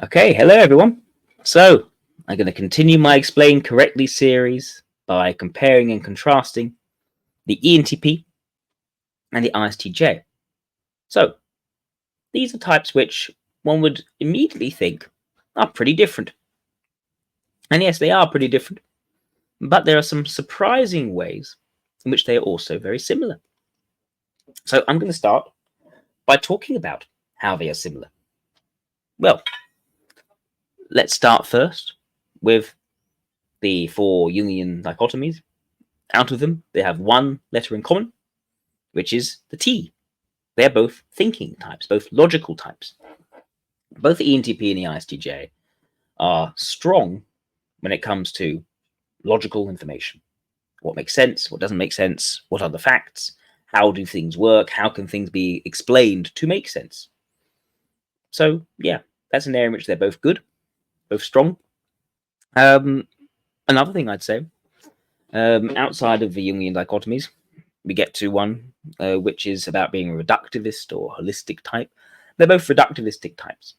Okay, hello everyone. So, I'm going to continue my Explain Correctly series by comparing and contrasting the ENTP and the ISTJ. So, these are types which one would immediately think are pretty different. And yes, they are pretty different, but there are some surprising ways in which they are also very similar. So, I'm going to start by talking about how they are similar. Well, let's start first with the 4 Jungian dichotomies. Out of them, they have one letter in common, which is the T. They're both thinking types, both logical types. Both the ENTP and the ISTJ are strong when it comes to logical information. What makes sense, what doesn't make sense, what are the facts, how do things work, how can things be explained to make sense. So, yeah, that's an area in which they're both good, both strong. Another thing I'd say, outside of the Jungian dichotomies, we get to one which is about being a reductivist or holistic type. They're both reductivistic types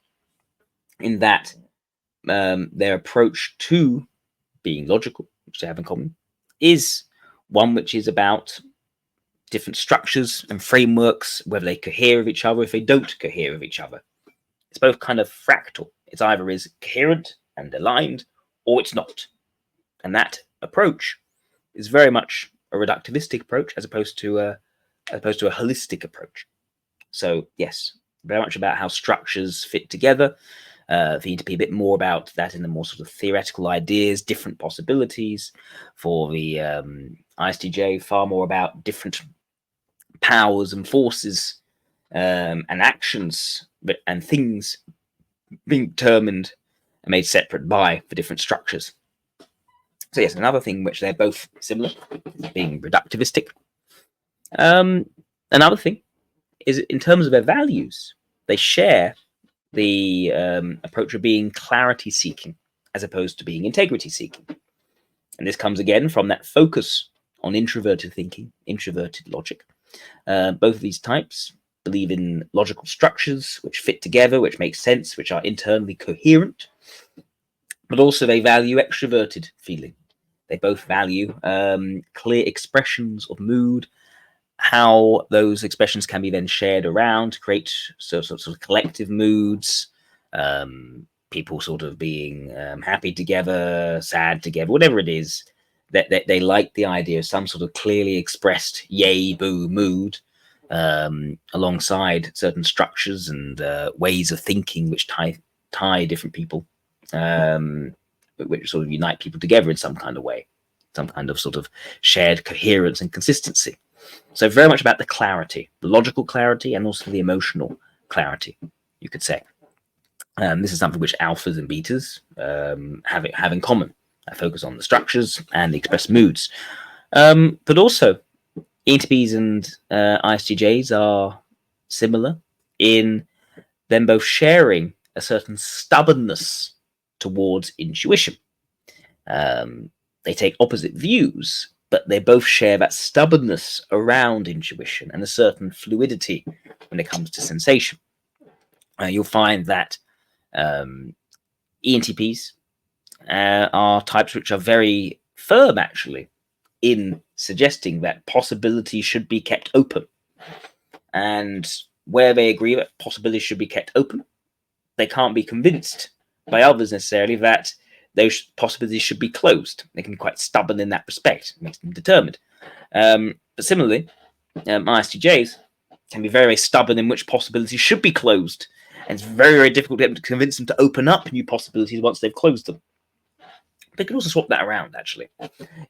in that their approach to being logical, which they have in common, is one which is about different structures and frameworks, whether they cohere with each other, if they don't cohere with each other. It's both kind of fractal. It's either is coherent and aligned, or it's not. And that approach is very much a reductivistic approach as opposed to a holistic approach. So yes, very much about how structures fit together. For you to be a bit more about that in the more sort of theoretical ideas, different possibilities. For the ISTJ, far more about different powers and forces and actions and things being determined and made separate by the different structures. So yes, another thing which they're both similar, being reductivistic. Another thing is in terms of their values, they share the approach of being clarity seeking as opposed to being integrity seeking. And this comes again from that focus on introverted thinking, introverted logic. Both of these types believe in logical structures which fit together, which make sense, which are internally coherent, but also they value extroverted feeling. They both value clear expressions of mood, how those expressions can be then shared around to create sort of collective moods, people sort of being happy together, sad together, whatever it is. That they like the idea of some sort of clearly expressed yay, boo mood alongside certain structures and ways of thinking which tie different people, which sort of unite people together in some kind of way, some kind of sort of shared coherence and consistency. So very much about the clarity, the logical clarity, and also the emotional clarity, you could say. This is something which alphas and betas have in common. I focus on the structures and the expressed moods. But also, ENTPs and ISTJs are similar in them both sharing a certain stubbornness towards intuition. They take opposite views, but they both share that stubbornness around intuition and a certain fluidity when it comes to sensation. You'll find that ENTPs are types which are very firm, actually, in suggesting that possibilities should be kept open. And where they agree that possibilities should be kept open, they can't be convinced by others necessarily that those possibilities should be closed. They can be quite stubborn in that respect. It makes them determined. But similarly, ISTJs can be very stubborn in which possibilities should be closed. And it's very, very difficult to convince them to open up new possibilities once they've closed them. They can also swap that around, actually.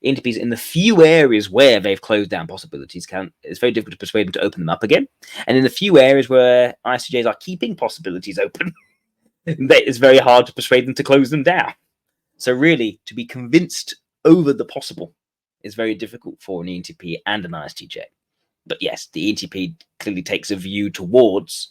ENTPs, in the few areas where they've closed down possibilities, it's very difficult to persuade them to open them up again. And in the few areas where ISTJs are keeping possibilities open, it's very hard to persuade them to close them down. So really, to be convinced over the possible is very difficult for an ENTP and an ISTJ. But yes, the ENTP clearly takes a view towards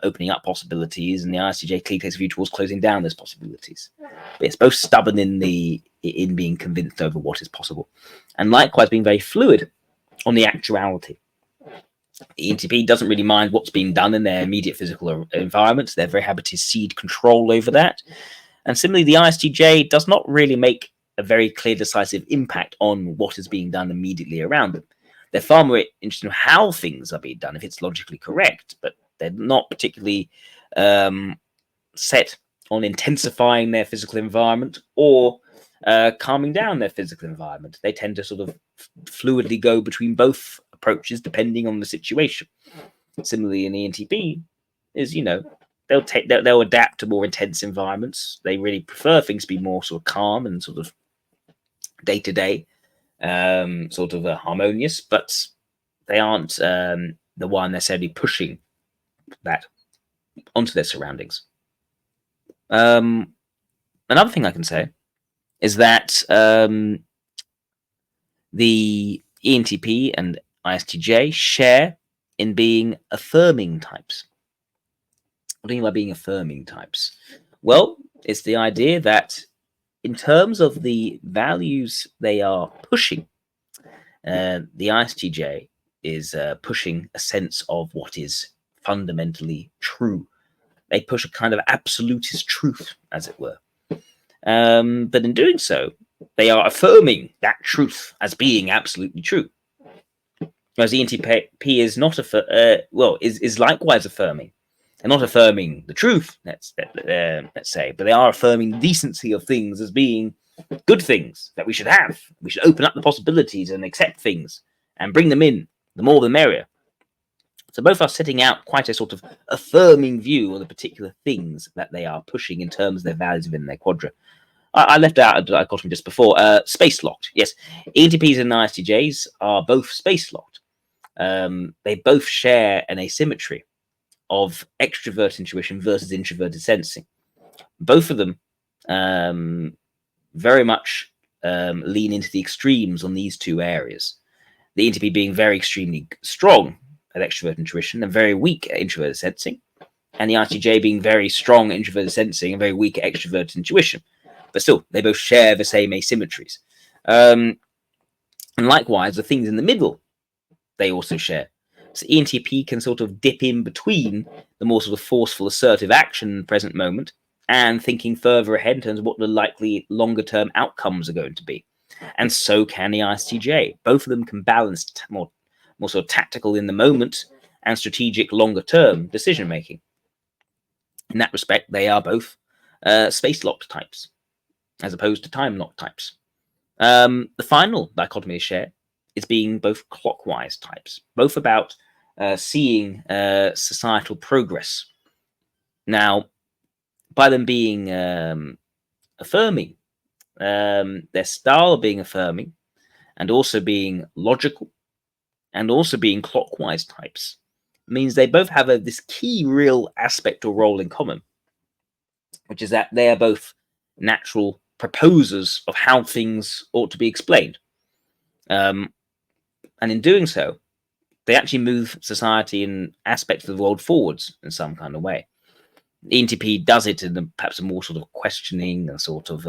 opening up possibilities, and the ISTJ clearly takes a view towards closing down those possibilities. But it's both stubborn in being convinced over what is possible, and likewise being very fluid on the actuality. ENTP doesn't really mind what's being done in their immediate physical environment. They're very happy to cede control over that. And similarly, the ISTJ does not really make a very clear, decisive impact on what is being done immediately around them. They're far more interested in how things are being done, if it's logically correct, but they're not particularly set on intensifying their physical environment or calming down their physical environment. They tend to sort of fluidly go between both approaches depending on the situation. Similarly, in ENTP, is they'll adapt to more intense environments. They really prefer things to be more sort of calm and sort of day to day, sort of harmonious, but they aren't the one necessarily pushing that onto their surroundings. Another thing I can say is that the ENTP and ISTJ share in being affirming types. What do you mean by being affirming types? Well, it's the idea that in terms of the values they are pushing, the ISTJ is pushing a sense of what is fundamentally true. They push a kind of absolutist truth, as it were. But in doing so, they are affirming that truth as being absolutely true. Whereas the ENTP is not is likewise affirming. They're not affirming the truth, let's say, but they are affirming the decency of things as being good things that we should have. We should open up the possibilities and accept things and bring them in. The more the merrier. So both are setting out quite a sort of affirming view of the particular things that they are pushing in terms of their values within their quadrant. I left out a dichotomy just before. Space locked. Yes, ENTPs and ISTJs are both space locked. They both share an asymmetry of extrovert intuition versus introverted sensing. Both of them very much lean into the extremes on these two areas. The ENTP being very extremely strong at extrovert intuition and very weak at introverted sensing, and the ISTJ being very strong at introverted sensing and very weak at extroverted intuition. But still, they both share the same asymmetries. And likewise, the things in the middle, they also share. So ENTP can sort of dip in between the more sort of forceful, assertive action in the present moment and thinking further ahead in terms of what the likely longer-term outcomes are going to be. And so can the ISTJ. Both of them can balance more sort of tactical in the moment and strategic longer-term decision-making. In that respect, they are both space-locked types, as opposed to time-locked types. The final dichotomy they share is being both clockwise types, both about seeing societal progress. Now, by them being affirming, their style of being affirming, and also being logical, and also being clockwise types, means they both have this key real aspect or role in common, which is that they are both natural proposers of how things ought to be explained. And in doing so, they actually move society and aspects of the world forwards in some kind of way. ENTP does it in perhaps a more sort of questioning and sort of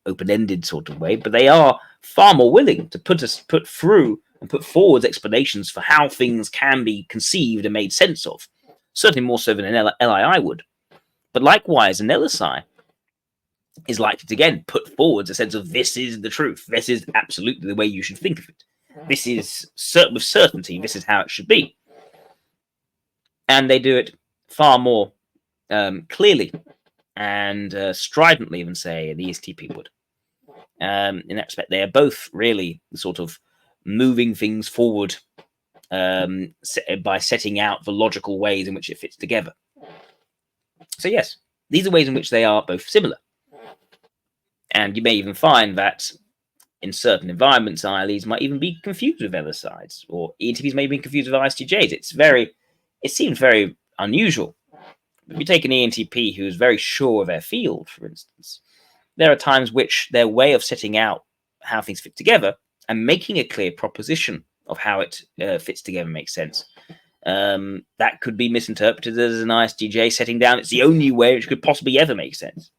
open-ended sort of way, but they are far more willing to put through and put forward explanations for how things can be conceived and made sense of. Certainly more so than an LII would. But likewise, an LSI is likely to again put forward a sense of this is the truth. This is absolutely the way you should think of it. This is with certainty. This is how it should be. And they do it far more clearly and stridently than, say, the ESTP would. In that respect, they are both really sort of moving things forward by setting out the logical ways in which it fits together. So yes, these are ways in which they are both similar. And you may even find that in certain environments, ILEs might even be confused with LSIs, or ENTPs may be confused with ISTJs. It seems very unusual. If you take an ENTP who is very sure of their field, for instance, there are times which their way of setting out how things fit together and making a clear proposition of how it fits together makes sense. That could be misinterpreted as an ISTJ setting down it's the only way which could possibly ever make sense.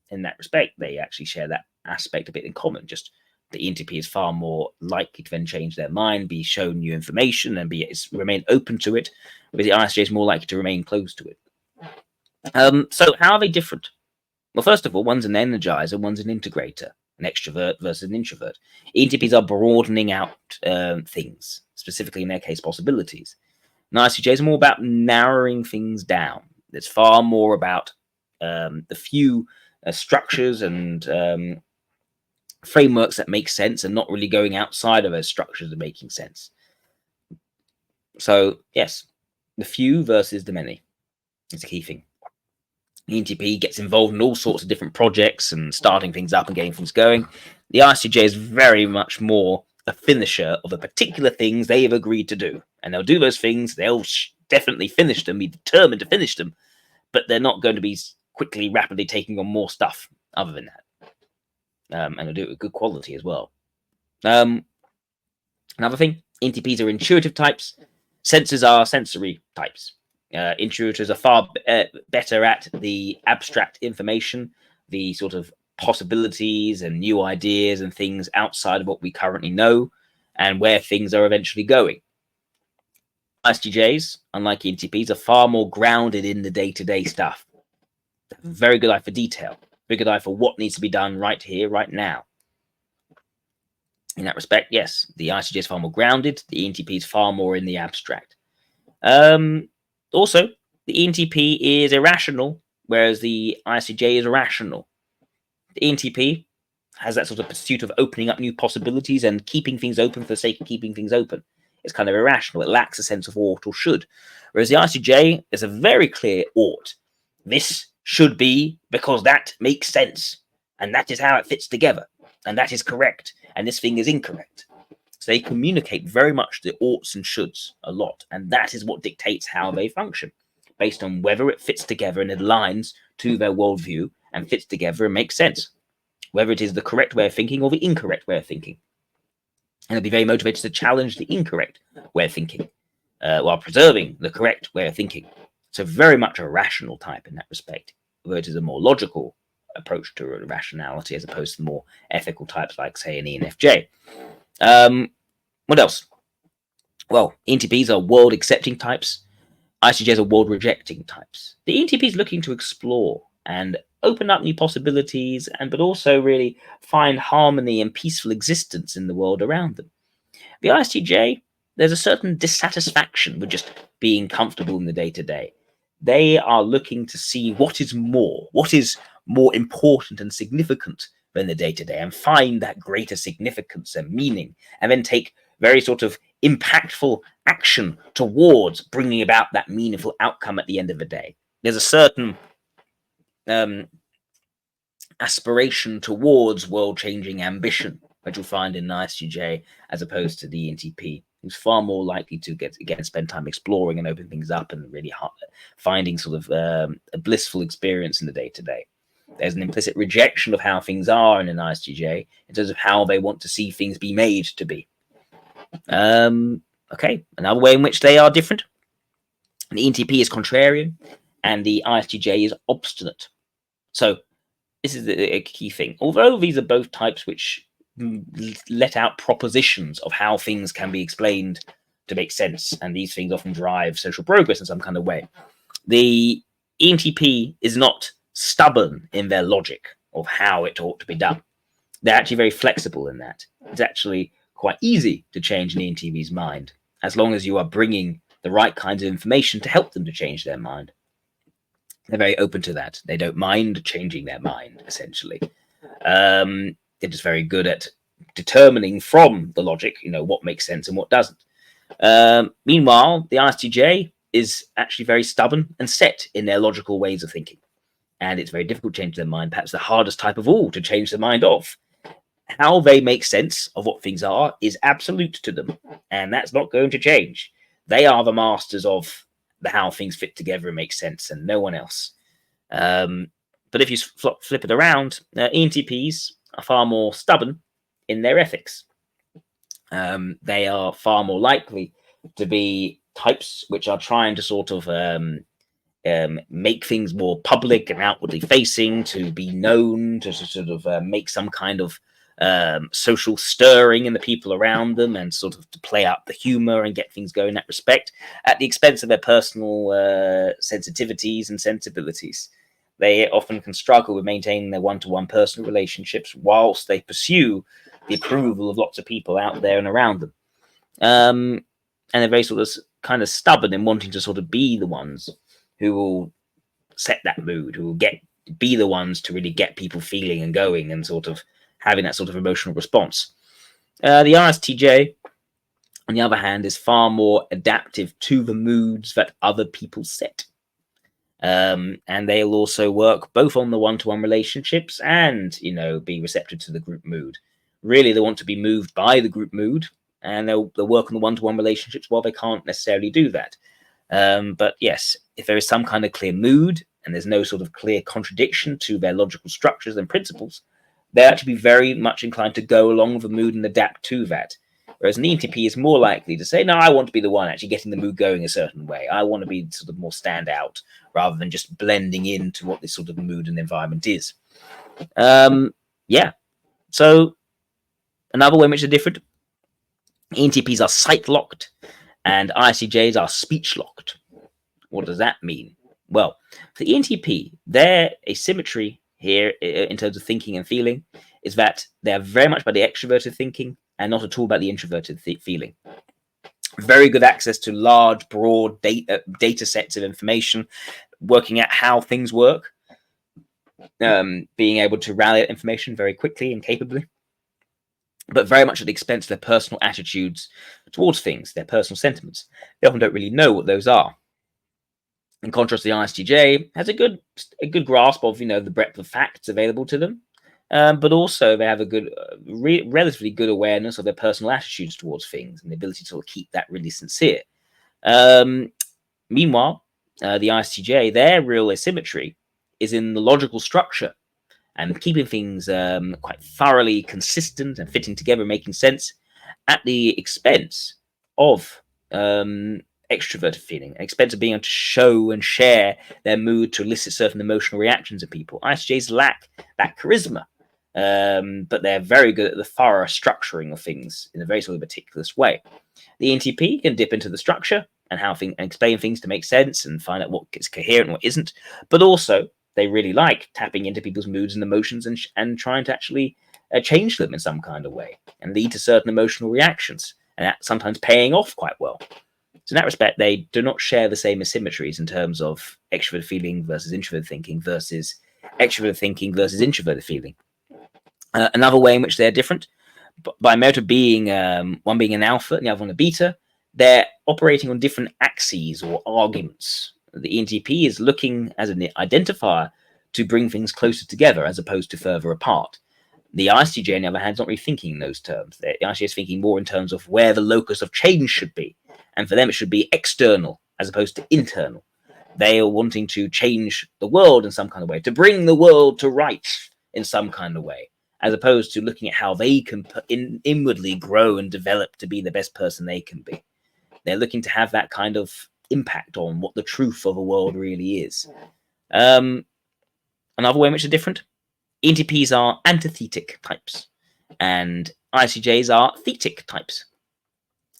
In that respect, they actually share that aspect a bit in common, just The ENTP is far more likely to then change their mind, be shown new information, and remain open to it. But the ISTJ is more likely to remain closed to it. So how are they different? Well, first of all, one's an energizer, one's an integrator, an extrovert versus an introvert. ENTPs are broadening out things, specifically in their case, possibilities. And ISTJs are more about narrowing things down. It's far more about the few structures and frameworks that make sense and not really going outside of those structures and making sense. So, yes, the few versus the many is a key thing. The ENTP gets involved in all sorts of different projects and starting things up and getting things going. The ISTJ is very much more a finisher of the particular things they have agreed to do. And they'll do those things, they'll definitely finish them, be determined to finish them, but they're not going to be quickly, rapidly taking on more stuff other than that. And they'll do it with good quality as well. Another thing, ENTPs are intuitive types, sensors are sensory types. Intuitors are far better at the abstract information, the sort of possibilities and new ideas and things outside of what we currently know and where things are eventually going. ISTJs, unlike ENTPs, are far more grounded in the day-to-day stuff. Very good eye for detail, very good eye for what needs to be done right here, right now. In that respect, yes, the ISTJ is far more grounded, the ENTP is far more in the abstract. Also, the ENTP is irrational, whereas the ISTJ is rational. The ENTP has that sort of pursuit of opening up new possibilities and keeping things open for the sake of keeping things open. It's kind of irrational. It lacks a sense of ought or should. Whereas the ISTJ is a very clear ought. This should be because that makes sense. And that is how it fits together. And that is correct. And this thing is incorrect. So they communicate very much the oughts and shoulds a lot. And that is what dictates how they function, based on whether it fits together and it aligns to their worldview and fits together and makes sense, whether it is the correct way of thinking or the incorrect way of thinking. And they'll be very motivated to challenge the incorrect way of thinking while preserving the correct way of thinking. So very much a rational type in that respect, although it is a more logical approach to rationality as opposed to the more ethical types like, say, an ENFJ. What else? Well, ENTPs are world-accepting types. ISTJs are world-rejecting types. The ENTP is looking to explore and open up new possibilities, but also really find harmony and peaceful existence in the world around them. The ISTJ, there's a certain dissatisfaction with just being comfortable in the day-to-day. They are looking to see what is more important and significant than the day-to-day, and find that greater significance and meaning, and then take very sort of impactful action towards bringing about that meaningful outcome at the end of the day. There's a certain aspiration towards world-changing ambition, which you'll find in an ISTJ as opposed to the ENTP, who's far more likely to spend time exploring and open things up and really finding sort of a blissful experience in the day-to-day. There's an implicit rejection of how things are in an ISTJ in terms of how they want to see things be made to be. Okay, another way in which they are different. The ENTP is contrarian and the ISTJ is obstinate. So this is a key thing. Although these are both types which let out propositions of how things can be explained to make sense, and these things often drive social progress in some kind of way, the ENTP is not stubborn in their logic of how it ought to be done. They're actually very flexible in that. It's actually quite easy to change an ENTP's mind, as long as you are bringing the right kinds of information to help them to change their mind. They're very open to that. They don't mind changing their mind, essentially. They're just very good at determining from the logic, what makes sense and what doesn't. Meanwhile, the ISTJ is actually very stubborn and set in their logical ways of thinking. And it's very difficult to change their mind, perhaps the hardest type of all to change the mind of. How they make sense of what things are is absolute to them, and that's not going to change. They are the masters of how things fit together and make sense, and no one else. But if you flip it around, ENTPs are far more stubborn in their ethics. They are far more likely to be types which are trying to sort of make things more public and outwardly facing, to be known, to sort of make some kind of social stirring in the people around them, and sort of to play up the humor and get things going in that respect, at the expense of their personal sensitivities and sensibilities. They often can struggle with maintaining their one-to-one personal relationships whilst they pursue the approval of lots of people out there and around them. And they're very sort of kind of stubborn in wanting to sort of be the ones who will set that mood, who will be the ones to really get people feeling and going and sort of having that sort of emotional response. The ISTJ, on the other hand, is far more adaptive to the moods that other people set. And they'll also work both on the one-to-one relationships and, be receptive to the group mood. Really, they want to be moved by the group mood, and they'll work on the one-to-one relationships while they can't necessarily do that. But yes, if there is some kind of clear mood and there's no sort of clear contradiction to their logical structures and principles, they'll actually be very much inclined to go along with the mood and adapt to that. Whereas an ENTP is more likely to say, no, I want to be the one actually getting the mood going a certain way. I want to be sort of more stand out rather than just blending into what this sort of mood and environment is. Yeah. So another way in which they're different, ENTPs are sight-locked and ISTJs are speech-locked. What does that mean? Well, for the ENTP, their asymmetry here in terms of thinking and feeling is that they're very much about the extroverted thinking and not at all about the introverted feeling. Very good access to large, broad data sets of information, working out how things work, being able to rally information very quickly and capably, but very much at the expense of their personal attitudes towards things, their personal sentiments. They often don't really know what those are. In contrast, the ISTJ has a good grasp of the breadth of facts available to them, but also they have a good, relatively good awareness of their personal attitudes towards things and the ability to sort of keep that really sincere. Meanwhile, the ISTJ, their real asymmetry is in the logical structure and keeping things quite thoroughly consistent and fitting together, making sense, at the expense of extroverted feeling, at the expense of being able to show and share their mood to elicit certain emotional reactions in people. ISTJs lack that charisma, but they're very good at the thorough structuring of things in a very sort of meticulous way. The ENTP can dip into the structure and and explain things to make sense and find out what is coherent and what isn't, but also they really like tapping into people's moods and emotions and trying to actually change them in some kind of way and lead to certain emotional reactions, and that sometimes paying off quite well. So in that respect, they do not share the same asymmetries in terms of extroverted feeling versus introverted thinking versus extroverted thinking versus introverted feeling. Another way in which they're different, by merit of being one being an alpha and the other one a beta, they're operating on different axes or arguments. The ENTP is looking as an identifier to bring things closer together as opposed to further apart. The ISTJ, on the other hand, is not really thinking in those terms. The ISTJ is thinking more in terms of where the locus of change should be. And for them, it should be external as opposed to internal. They are wanting to change the world in some kind of way, to bring the world to rights in some kind of way, as opposed to looking at how they can inwardly grow and develop to be the best person they can be. They're looking to have that kind of impact on what the truth of a world really is. Another way in which they're different, ENTPs are antithetic types and ISTJs are thetic types.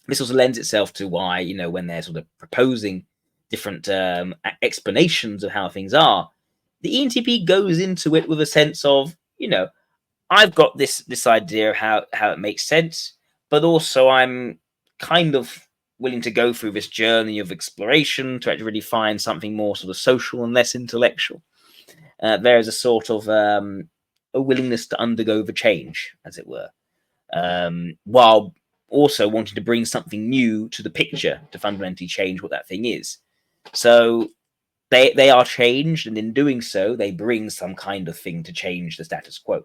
This also lends itself to why, when they're sort of proposing different explanations of how things are, the ENTP goes into it with a sense of, I've got this idea of how it makes sense, but also I'm kind of willing to go through this journey of exploration to actually really find something more sort of social and less intellectual. There is a sort of a willingness to undergo the change, as it were, while also wanting to bring something new to the picture to fundamentally change what that thing is. So they are changed, and in doing so, they bring some kind of thing to change the status quo.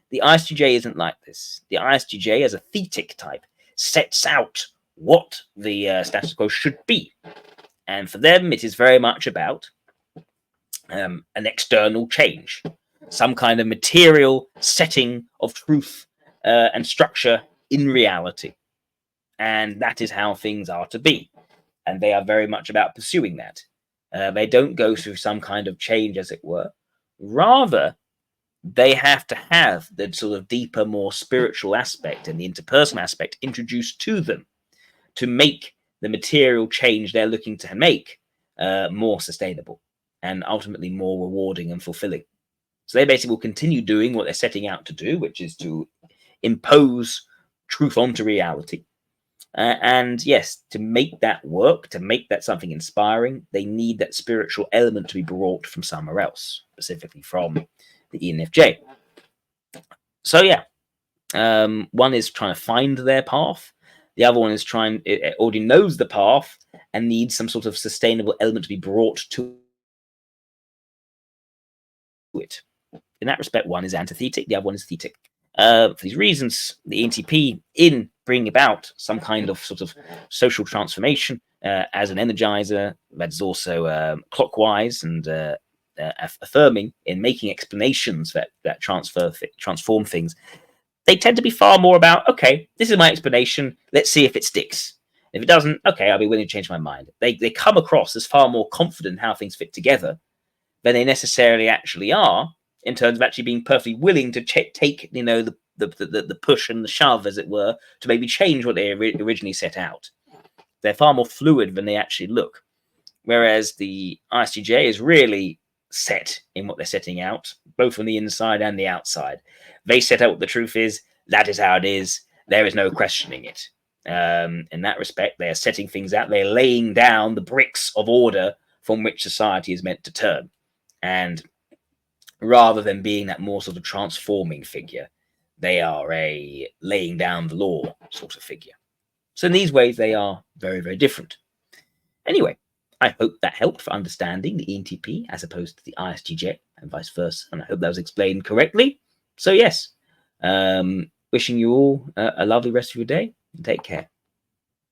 The ISTJ isn't like this. The ISTJ, as a thetic type, sets out what the status quo should be. And for them, it is very much about an external change, some kind of material setting of truth and structure in reality. And that is how things are to be. And they are very much about pursuing that. They don't go through some kind of change, as it were. Rather, they have to have the sort of deeper, more spiritual aspect and the interpersonal aspect introduced to them to make the material change they're looking to make more sustainable and ultimately more rewarding and fulfilling. So they basically will continue doing what they're setting out to do, which is to impose truth onto reality. And yes, to make that work, to make that something inspiring, they need that spiritual element to be brought from somewhere else, specifically from the ENFJ. So yeah, one is trying to find their path. The other one is it already knows the path and needs some sort of sustainable element to be brought to it. In that respect, one is antithetic, the other one is thetic. For these reasons, the ENTP, in bringing about some kind of sort of social transformation as an energizer, that's also clockwise and affirming in making explanations that transform things, they tend to be far more about, okay, this is my explanation, let's see if it sticks. If it doesn't, okay, I'll be willing to change my mind. They come across as far more confident in how things fit together than they necessarily actually are, in terms of actually being perfectly willing to take, the push and the shove, as it were, to maybe change what they originally set out. They're far more fluid than they actually look. Whereas the ISTJ is really set in what they're setting out, both from the inside and the outside. They set out what the truth is. That is how it is. There is no questioning it. In that respect, they are setting things out. They're laying down the bricks of order from which society is meant to turn. And rather than being that more sort of transforming figure, they are a laying down the law sort of figure. So in these ways, they are very, very different. Anyway, I hope that helped for understanding the ENTP as opposed to the ISTJ and vice versa. And I hope that was explained correctly. So yes, wishing you all a lovely rest of your day and take care.